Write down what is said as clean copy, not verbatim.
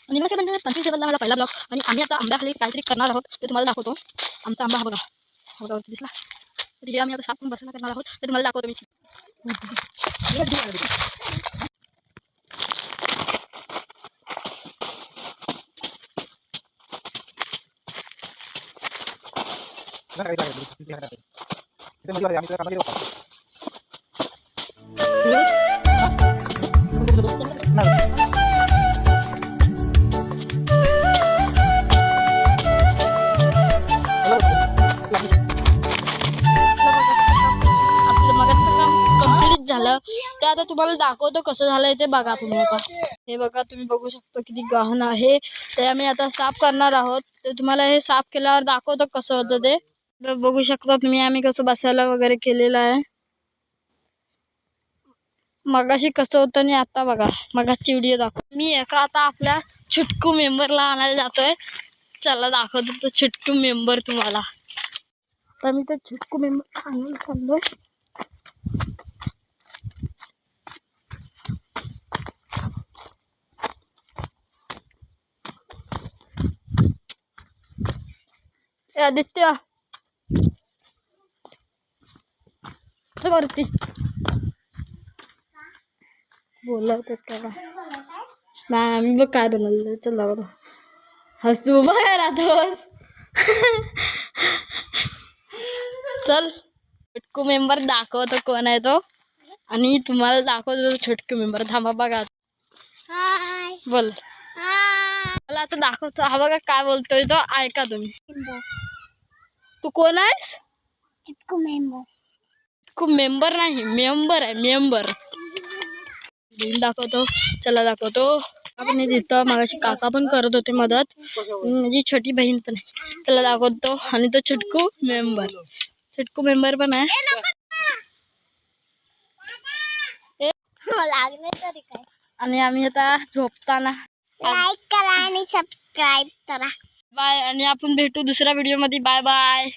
आणि नमस्कार म्हणजे 25 लेवलला मला पहिला ब्लॉग आणि आम्ही आता आंब्याखाली काहीतरी करणार आहोत ते तुम्हाला दाखवतो. आमचा आंबा हा बघा बघा दिसला. तर हे आम्ही आता साफ बसायला करणार आहोत ते तुम्हाला दाखवतो मी. आपलं मगाचं काम कंप्लीट झालं ते आता तुम्हाला दाखवतो कसं झालंय ते बघा तुम्ही. आता हे बघा तुम्ही बघू शकता किती गहन आहे ते आम्ही आता साफ करणार आहोत. ते तुम्हाला हे साफ केल्यावर दाखवतो कसं होतं ते. बघू शकता तुम्ही आम्ही कसं बसायला वगैरे केलेलं आहे. मगाशी कसं होतं आणि आता बघा मगाची व्हिडिओ दाखव. मी एका आता आपल्या छुटकू मेंबरला आणायला जातोय. चला दाखवतो तो छुटकू मेंबर तुम्हाला. तर मी ते छुटकू मेंबर आणायला चाललोय. आदित्य वरती बोलवत का नाही आम्ही बघ काय बनवलं. चल दाखवतो. हसू बघा राहतोस. चल छोटकू मेंबर दाखवतो कोण आहे तो आणि तुम्हाला दाखवतो छोटकू मेंबर. थांबा बघा बोल मला आता दाखवतो. हा बघा काय बोलतोय तो ऐका तुम्ही. तू कोण आहेस? चिटकू मेंबर. खूप मेंबर नाही मेंबर आहे मेंबर. दाखवतो चला दाखवतो. आपण तिथं मगाशी काका पण करत होते मदत. माझी छोटी बहीण पण आहे. चला दाखवतो. आणि तो छुटकू मेंबर पण आहे. आणि आम्ही आता झोपताना लाईक करा आणि सबस्क्राईब करा. बाय. आणि आपण भेटू दुसऱ्या व्हिडिओ मध्ये. Bye bye.